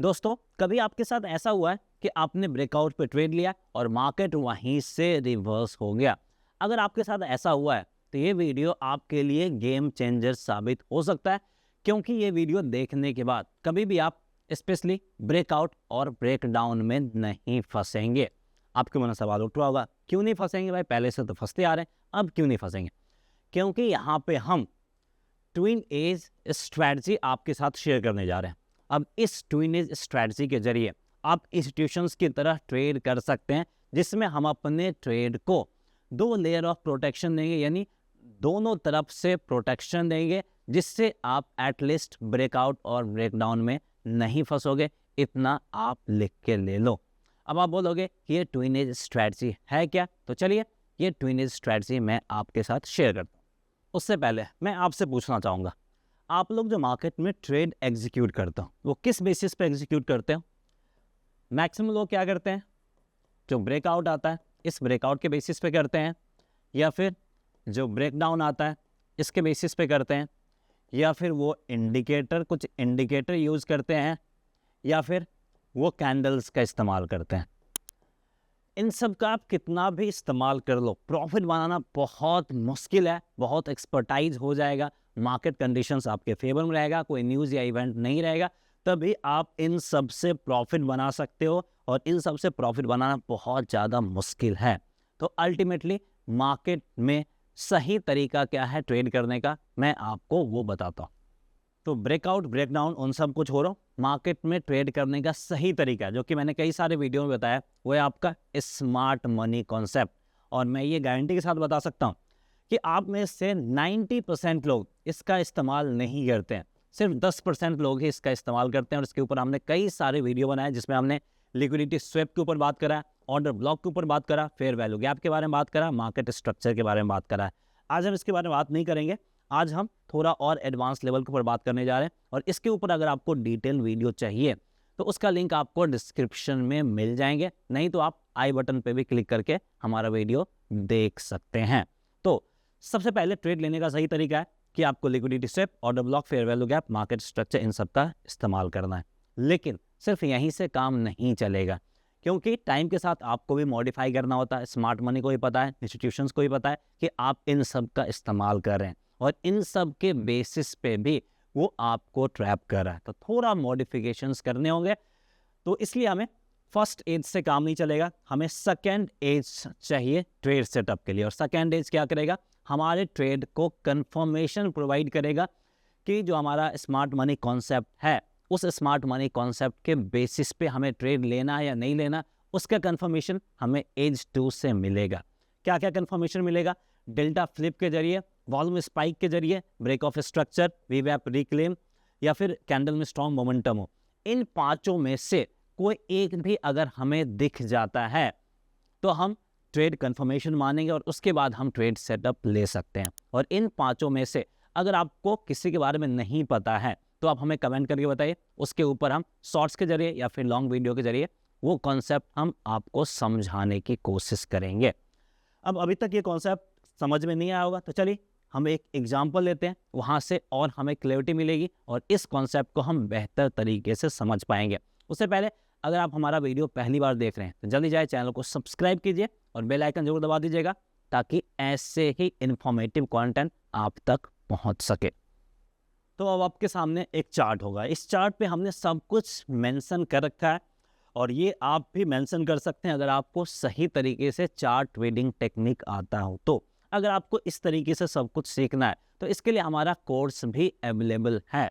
दोस्तों, कभी आपके साथ ऐसा हुआ है कि आपने ब्रेकआउट पे ट्रेड लिया और मार्केट वहीं से रिवर्स हो गया? अगर आपके साथ ऐसा हुआ है तो ये वीडियो आपके लिए गेम चेंजर साबित हो सकता है, क्योंकि ये वीडियो देखने के बाद कभी भी आप स्पेशली ब्रेकआउट और ब्रेकडाउन में नहीं फंसेंगे। आपके मन में सवाल उठ रहा होगा, क्यों नहीं फंसेंगे भाई? पहले से तो फंसते आ रहे हैं, अब क्यों नहीं फंसेंगे? क्योंकि यहाँ पे हम ट्विन एज स्ट्रैटेजी आपके साथ शेयर करने जा रहे हैं। अब इस ट्विन एज स्ट्रैटेजी के जरिए आप इंस्टीट्यूशंस की तरह ट्रेड कर सकते हैं, जिसमें हम अपने ट्रेड को 2 लेयर ऑफ प्रोटेक्शन देंगे, यानी दोनों तरफ से प्रोटेक्शन देंगे, जिससे आप एटलीस्ट ब्रेकआउट और ब्रेकडाउन में नहीं फंसोगे। इतना आप लिख के ले लो। अब आप बोलोगे कि ये ट्विन एज स्ट्रैटेजी है क्या? तो चलिए ये ट्विन एज स्ट्रैटेजी मैं आपके साथ शेयर करता हूँ। उससे पहले मैं आपसे पूछना चाहूँगा, आप लोग जो मार्केट में ट्रेड एग्जीक्यूट करते हो वो किस बेसिस पे एग्जीक्यूट करते हो? मैक्सिमम लोग क्या करते हैं, जो ब्रेकआउट आता है इस ब्रेकआउट के बेसिस पे करते हैं, या फिर जो ब्रेकडाउन आता है इसके बेसिस पे करते हैं, या फिर वो कुछ इंडिकेटर यूज़ करते हैं, या फिर वो कैंडल्स का इस्तेमाल करते हैं। इन सब का आप कितना भी इस्तेमाल कर लो, प्रॉफिट बनाना बहुत मुश्किल है, बहुत एक्सपर्टाइज हो जाएगा, मार्केट कंडीशंस आपके फेवर में रहेगा, कोई न्यूज़ या इवेंट नहीं रहेगा, तभी आप इन सब से प्रॉफिट बना सकते हो। और इन सब से प्रॉफिट बनाना बहुत ज़्यादा मुश्किल है। तो अल्टीमेटली मार्केट में सही तरीका क्या है ट्रेड करने का, मैं आपको वो बताता हूँ। तो ब्रेकआउट ब्रेकडाउन उन सब कुछ हो रहा हूँ, मार्केट में ट्रेड करने का सही तरीका जो कि मैंने कई सारे वीडियो में बताया, वो है आपका स्मार्ट मनी कॉन्सेप्ट। और मैं ये गारंटी के साथ बता सकता हूँ कि आप में से 90% लोग इसका इस्तेमाल नहीं करते हैं, सिर्फ 10% लोग ही इसका इस्तेमाल करते हैं। और इसके ऊपर हमने कई सारे वीडियो बनाए, जिसमें हमने लिक्विडिटी स्वैप के ऊपर बात करा, ऑर्डर ब्लॉक के ऊपर बात करा, फेयर वैल्यू गैप के बारे में बात करा, मार्केट स्ट्रक्चर के बारे में बात करा। आज हम इसके बारे में बात नहीं करेंगे, आज हम थोड़ा और एडवांस लेवल के ऊपर बात करने जा रहे हैं। और इसके ऊपर अगर आपको डिटेल वीडियो चाहिए तो उसका लिंक आपको डिस्क्रिप्शन में मिल जाएंगे, नहीं तो आप आई बटन पे भी क्लिक करके हमारा वीडियो देख सकते हैं। तो सबसे पहले ट्रेड लेने का सही तरीका है कि आपको liquidity swap, order block, fair value gap, market structure, इन सब का इस्तेमाल करना है। लेकिन सिर्फ यहीं से काम नहीं चलेगा, क्योंकि टाइम के साथ आपको भी मॉडिफाई करना होता है। स्मार्ट मनी को भी पता है, इंस्टीट्यूशंस को भी पता है कि आप इन सब का इस्तेमाल कर रहे हैं, और इन सब के बेसिस पे भी वो आपको ट्रैप कर रहा है। तो थोड़ा मॉडिफिकेशंस करने होंगे। तो इसलिए हमें फर्स्ट एज से काम नहीं चलेगा, हमें सेकेंड एज चाहिए ट्रेड सेटअप के लिए। और सेकेंड एज क्या करेगा, हमारे ट्रेड को कंफर्मेशन प्रोवाइड करेगा कि जो हमारा स्मार्ट मनी कॉन्सेप्ट है, उस स्मार्ट मनी कॉन्सेप्ट के बेसिस पे हमें ट्रेड लेना है या नहीं लेना, उसका कंफर्मेशन हमें एज 2 से मिलेगा। क्या क्या कंफर्मेशन मिलेगा? डेल्टा फ्लिप के जरिए, वॉल्यूम स्पाइक के जरिए, ब्रेक ऑफ स्ट्रक्चर, वीवैप रिक्लेम, या फिर कैंडल में स्ट्रॉन्ग मोमेंटम हो। इन पांचों में से कोई एक भी अगर हमें दिख जाता है तो हम ट्रेड कंफर्मेशन मानेंगे, और उसके बाद हम ट्रेड सेटअप ले सकते हैं। और इन पांचों में से अगर आपको किसी के बारे में नहीं पता है तो आप हमें कमेंट करके बताइए, उसके ऊपर हम शॉर्ट्स के जरिए या फिर लॉन्ग वीडियो के जरिए वो कॉन्सेप्ट हम आपको समझाने की कोशिश करेंगे। अब अभी तक ये कॉन्सेप्ट समझ में नहीं आया होगा, तो चलिए हम एक एग्जाम्पल लेते हैं, वहाँ से और हमें क्लैरिटी मिलेगी और इस कॉन्सेप्ट को हम बेहतर तरीके से समझ पाएंगे। उससे पहले अगर आप हमारा वीडियो पहली बार देख रहे हैं तो जल्दी जाए चैनल को सब्सक्राइब कीजिए और बेल आइकन जरूर दबा दीजिएगा, ताकि ऐसे ही इन्फॉर्मेटिव कंटेंट आप तक पहुंच सके। तो अब आपके सामने एक चार्ट होगा, इस चार्ट पे हमने सब कुछ मेंशन कर रखा है, और ये आप भी मेंशन कर सकते हैं अगर आपको सही तरीके से चार्ट ट्रेडिंग टेक्निक आता हो। तो अगर आपको इस तरीके से सब कुछ सीखना है तो इसके लिए हमारा कोर्स भी अवेलेबल है,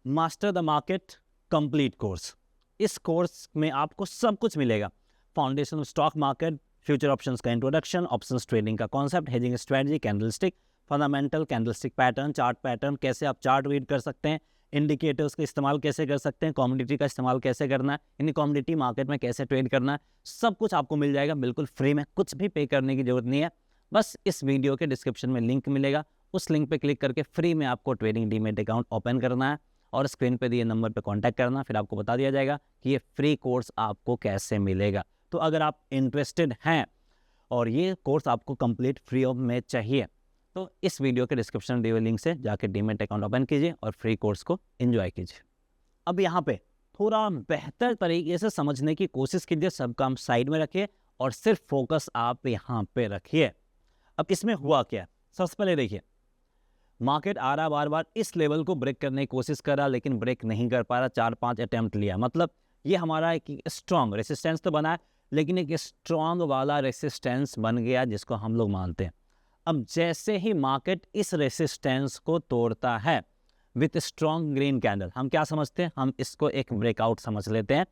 master the market complete course. इस कोर्स में आपको सब कुछ मिलेगा, foundation stock market, future options का इंट्रोडक्शन, ऑप्शंस ट्रेडिंग का concept, hedging strategy, candlestick, fundamental candlestick pattern, chart pattern, कैसे आप चार्ट रीड कर सकते हैं, इंडिकेटर्स का इस्तेमाल कैसे कर सकते हैं, कमोडिटी का इस्तेमाल कैसे करना है, इन कमोडिटी मार्केट में कैसे ट्रेड करना है, सब कुछ आपको मिल जाएगा बिल्कुल फ्री में, कुछ भी पे करने की जरूरत नहीं है। बस इस वीडियो के डिस्क्रिप्शन में लिंक मिलेगा, उस लिंक पे क्लिक करके फ्री में आपको ट्रेडिंग डीमैट अकाउंट ओपन करना है और स्क्रीन पे दिए नंबर पे कांटेक्ट करना, फिर आपको बता दिया जाएगा कि ये फ्री कोर्स आपको कैसे मिलेगा। तो अगर आप इंटरेस्टेड हैं और ये कोर्स आपको कंप्लीट फ्री ऑफ में चाहिए तो इस वीडियो के डिस्क्रिप्शन में दिए हुए लिंक से जाकर डीमैट अकाउंट ओपन कीजिए और फ्री कोर्स को एंजॉय कीजिए। अब यहाँ पे थोड़ा बेहतर तरीके से समझने की कोशिश कीजिए, सब काम साइड में रखिए और सिर्फ फोकस आप यहाँ पे रखिए। अब इसमें हुआ क्या, सबसे पहले देखिए, मार्केट आ रहा बार बार इस लेवल को ब्रेक करने की कोशिश कर रहा, लेकिन ब्रेक नहीं कर पा रहा, 4-5 अटेम्प्ट लिया, मतलब ये हमारा एक स्ट्रॉन्ग रेसिस्टेंस तो बना है, लेकिन एक स्ट्रॉन्ग वाला रेसिस्टेंस बन गया जिसको हम लोग मानते हैं। अब जैसे ही मार्केट इस रेसिस्टेंस को तोड़ता है विथ स्ट्रॉन्ग ग्रीन कैंडल, हम क्या समझते हैं, हम इसको एक ब्रेकआउट समझ लेते हैं।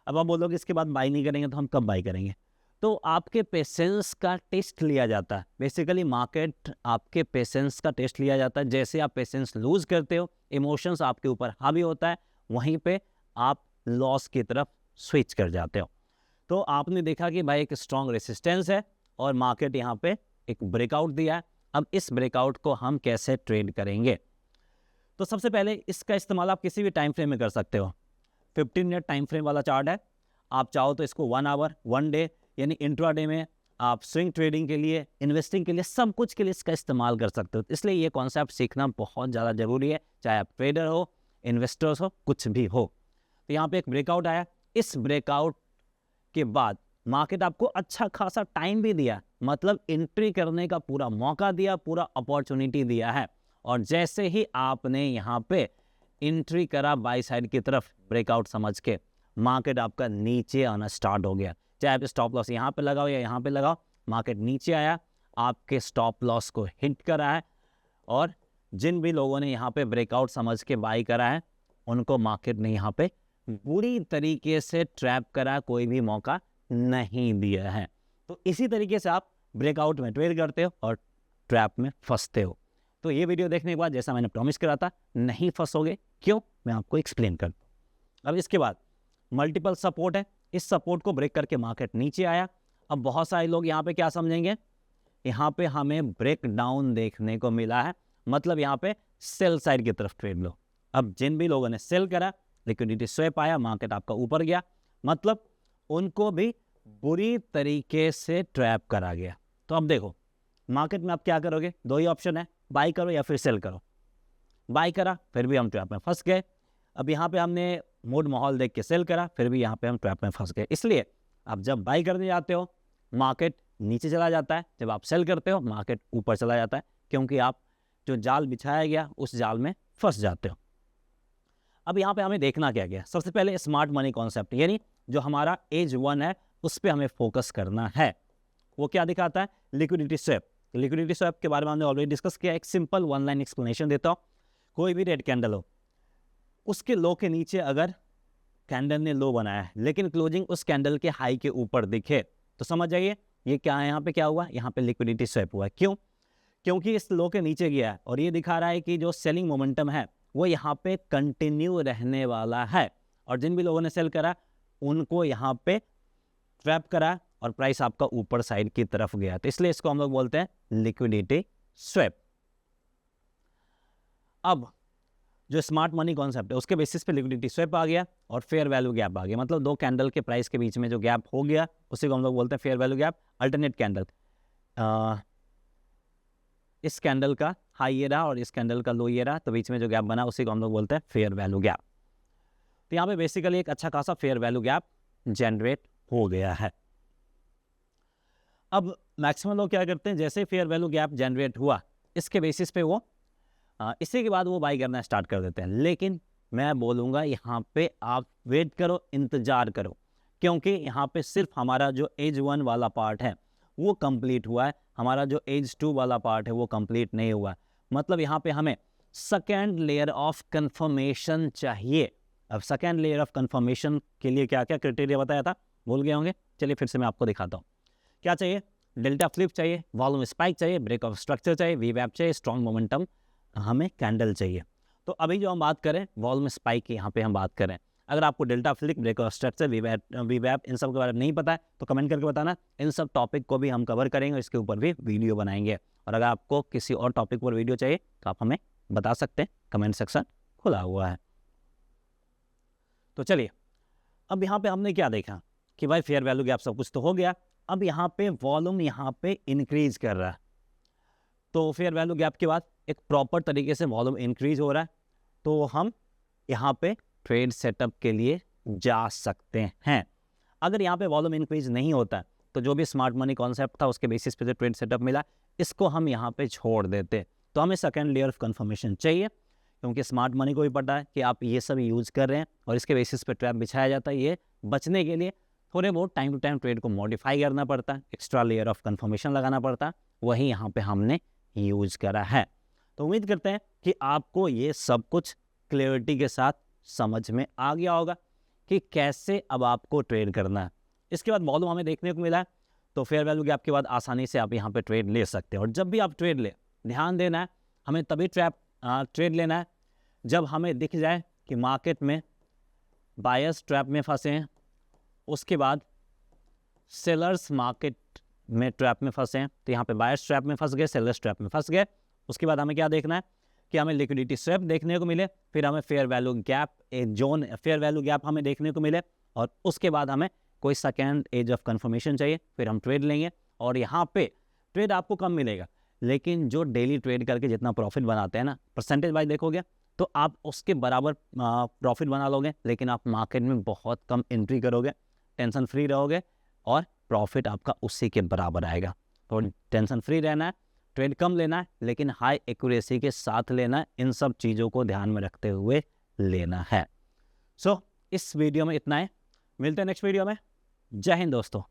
अब आप बोलोगे इसके बाद बाई नहीं करेंगे, तो हम कब बाई करेंगे? तो आपके पेशेंस का टेस्ट लिया जाता है। बेसिकली मार्केट आपके पेशेंस का टेस्ट लिया जाता है। जैसे आप पेशेंस लूज करते हो, इमोशंस आपके ऊपर हावी होता है, वहीं पे आप लॉस की तरफ स्विच कर जाते हो। तो आपने देखा कि भाई एक स्ट्रॉन्ग रेसिस्टेंस है और मार्केट यहाँ पे एक ब्रेकआउट दिया है। अब इस ब्रेकआउट को हम कैसे ट्रेड करेंगे? तो सबसे पहले इसका इस्तेमाल आप किसी भी टाइम फ्रेम में कर सकते हो। 15 मिनट टाइम फ्रेम वाला चार्ट है, आप चाहो तो इसको 1 आवर 1 डे यानी इंट्राडे में आप स्विंग ट्रेडिंग के लिए, इन्वेस्टिंग के लिए, सब कुछ के लिए इसका इस्तेमाल कर सकते हो। इसलिए ये कॉन्सेप्ट सीखना बहुत ज़्यादा ज़रूरी है, चाहे आप ट्रेडर हो, इन्वेस्टर्स हो, कुछ भी हो। तो यहाँ पे एक ब्रेकआउट आया, इस ब्रेकआउट के बाद मार्केट आपको अच्छा खासा टाइम भी दिया, मतलब एंट्री करने का पूरा मौका दिया, पूरा अपॉर्चुनिटी दिया है। और जैसे ही आपने यहाँ पे एंट्री करा बाई साइड की तरफ ब्रेकआउट समझ के, मार्केट आपका नीचे आना स्टार्ट हो गया। चाहे आप स्टॉप लॉस यहाँ पे लगाओ या यहाँ पे लगाओ, मार्केट नीचे आया, आपके स्टॉप लॉस को हिट करा है। और जिन भी लोगों ने यहाँ पे ब्रेकआउट समझ के बाई करा है, उनको मार्केट ने यहाँ पे बुरी तरीके से ट्रैप करा, कोई भी मौका नहीं दिया है। तो इसी तरीके से आप ब्रेकआउट में ट्रेड करते हो और ट्रैप में फंसते हो। तो ये वीडियो देखने के बाद, जैसा मैंने प्रॉमिस करा था, नहीं फंसोगे। क्यों, मैं आपको एक्सप्लेन करता हूँ। अब इसके बाद मल्टीपल सपोर्ट है, इस सपोर्ट को ब्रेक करके मार्केट नीचे आया। अब बहुत सारे लोग यहाँ पे क्या समझेंगे, यहाँ पे हमें ब्रेक डाउन देखने को मिला है, मतलब यहाँ पे सेल साइड की तरफ ट्रेड लो। अब जिन भी लोगों ने सेल करा, लिक्विडिटी स्वैप आया, मार्केट आपका ऊपर गया, मतलब उनको भी बुरी तरीके से ट्रैप करा गया। तो अब देखो मार्केट में आप क्या करोगे, दो ही ऑप्शन है, बाई करो या फिर सेल करो। बाई करा फिर भी हम ट्रैप में फंस गए। अब यहाँ पे हमने मूड माहौल देख के सेल करा, फिर भी यहाँ पे हम ट्रैप में फंस गए। इसलिए आप जब बाई करने जाते हो, मार्केट नीचे चला जाता है, जब आप सेल करते हो, मार्केट ऊपर चला जाता है, क्योंकि आप जो जाल बिछाया गया उस जाल में फंस जाते हो। अब यहाँ पे हमें देखना क्या गया, सबसे पहले स्मार्ट मनी कॉन्सेप्ट, यानी जो हमारा एज 1 है उस पर हमें फोकस करना है। वो क्या दिखाता है, लिक्विडिटी स्वैप। लिक्विडिटी स्वैप के बारे में हमने ऑलरेडी डिस्कस किया। एक सिंपल 1 लाइन एक्सप्लेनेशन देता हूँ। कोई भी रेड कैंडल हो, उसके लो के नीचे अगर कैंडल ने लो बनाया है, लेकिन क्लोजिंग उस कैंडल के हाई के ऊपर दिखे, तो समझ जाइए ये क्या है, यहाँ पे क्या हुआ, यहाँ पे लिक्विडिटी स्वैप हुआ है। क्यों? क्योंकि इस लो के नीचे गया है और ये दिखा रहा है कि जो सेलिंग मोमेंटम है वो यहाँ पे कंटिन्यू रहने वाला है। और जिन भी लोगों ने सेल करा, उनको यहाँ पे ट्रैप करा और प्राइस आपका ऊपर साइड की तरफ गया। तो इसलिए इसको हम लोग बोलते हैं लिक्विडिटी स्वैप। अब जो स्मार्ट मनी कॉन्सेप्ट है, उसके बेसिस पे लिक्विडिटी स्वैप आ गया और फेयर वैल्यू गैप आ गया, मतलब दो कैंडल के प्राइस के बीच में जो गैप हो गया उसी को हम लोग बोलते हैं fair value gap. Alternate candle, इस कैंडल का हाई ये रहा और इस कैंडल का लो ये रहा, तो बीच में जो गैप बना उसी को हम लोग बोलते हैं फेयर वैल्यू गैप। तो यहाँ पे बेसिकली एक अच्छा खासा फेयर वैल्यू गैप जनरेट हो गया है। अब मैक्सिमम लोग क्या करते हैं, जैसे फेयर वैल्यू गैप जनरेट हुआ, इसके बेसिस पे वो इसी के बाद वो बाई करना स्टार्ट कर देते हैं। लेकिन मैं बोलूँगा यहाँ पे आप वेट करो, इंतज़ार करो, क्योंकि यहाँ पे सिर्फ हमारा जो एज 1 वाला पार्ट है वो कंप्लीट हुआ है, हमारा जो एज 2 वाला पार्ट है वो कंप्लीट नहीं हुआ है। मतलब यहाँ पे हमें सेकेंड लेयर ऑफ कंफर्मेशन चाहिए। अब सेकेंड लेयर ऑफ कंफर्मेशन के लिए क्या क्या क्राइटेरिया बताया था, भूल गए होंगे, चलिए फिर से मैं आपको दिखाता हूँ। क्या चाहिए, डेल्टा फ्लिप चाहिए, वॉल्यूम स्पाइक चाहिए, ब्रेक ऑफ स्ट्रक्चर चाहिए, वीवैप चाहिए, स्ट्रॉन्ग मोमेंटम हमें कैंडल चाहिए। तो अभी जो हम बात करें वॉल्यूम स्पाइक की, यहाँ पे हम बात करें। अगर आपको delta flip, break of structure, वीवैप इन सब के बारे में नहीं पता है तो कमेंट करके बताना, इन सब टॉपिक को भी हम कवर करेंगे, इसके ऊपर भी वीडियो बनाएंगे। और अगर आपको किसी और टॉपिक पर वीडियो चाहिए तो आप हमें बता सकते हैं, कमेंट सेक्शन खुला हुआ है। तो चलिए, अब यहाँ पे हमने क्या देखा कि भाई फेयर वैल्यू गैप सब कुछ तो हो गया। अब यहाँ पे वॉल्यूम यहाँ पे इंक्रीज कर रहा है, तो फेयर वैल्यू गैप के बाद एक प्रॉपर तरीके से वॉल्यूम इंक्रीज हो रहा है, तो हम यहाँ पे ट्रेड सेटअप के लिए जा सकते हैं। अगर यहाँ पे वॉल्यूम इंक्रीज नहीं होता तो जो भी स्मार्ट मनी कॉन्सेप्ट था उसके बेसिस पे जो ट्रेड सेटअप मिला इसको हम यहाँ पे छोड़ देते। तो हमें सेकंड लेयर ऑफ कंफर्मेशन चाहिए, क्योंकि स्मार्ट मनी को भी पता है कि आप ये सब यूज़ कर रहे हैं और इसके बेसिस पे ट्रैप बिछाया जाता है। ये बचने के लिए थोड़े बहुत टाइम टू टाइम ट्रेड को मॉडिफाई करना पड़ता है, एक्स्ट्रा लेयर ऑफ कंफर्मेशन लगाना पड़ता है, वही यहाँ पे हमने यूज़ करा है। तो उम्मीद करते हैं कि आपको ये सब कुछ क्लियरिटी के साथ समझ में आ गया होगा कि कैसे अब आपको ट्रेड करना है। इसके बाद वॉल्यूम हमें देखने को मिला है, तो फेयर वैल्यू गैप के बाद आसानी से आप यहाँ पे ट्रेड ले सकते हैं। और जब भी आप ट्रेड ले, ध्यान देना है हमें तभी ट्रेड लेना है जब हमें दिख जाए कि मार्केट में बायर्स ट्रैप में फंसे हैं, उसके बाद सेलर्स मार्केट में ट्रैप में फंसे हैं। तो यहाँ पे बायर्स ट्रैप में फंस गए, सेलर्स ट्रैप में फंस गए। उसके बाद हमें क्या देखना है कि हमें लिक्विडिटी स्वैप देखने को मिले, फिर हमें fair value gap zone fair value gap हमें देखने को मिले, और उसके बाद हमें कोई सेकेंड एज ऑफ कंफर्मेशन चाहिए, फिर हम ट्रेड लेंगे। और यहाँ पे ट्रेड आपको कम मिलेगा, लेकिन जो डेली ट्रेड करके जितना प्रॉफिट बनाते हैं ना, परसेंटेज वाइज देखोगे तो आप उसके बराबर प्रॉफिट बना लोगे, लेकिन आप मार्केट में बहुत कम एंट्री करोगे, टेंशन फ्री रहोगे और प्रॉफिट आपका उसी के बराबर आएगा। तो टेंशन फ्री रहना है, ट्रेड कम लेना है, लेकिन हाई एक्यूरेसी के साथ लेना है। इन सब चीज़ों को ध्यान में रखते हुए लेना है। सो इस वीडियो में इतना है, मिलते हैं नेक्स्ट वीडियो में। जय हिंद दोस्तों।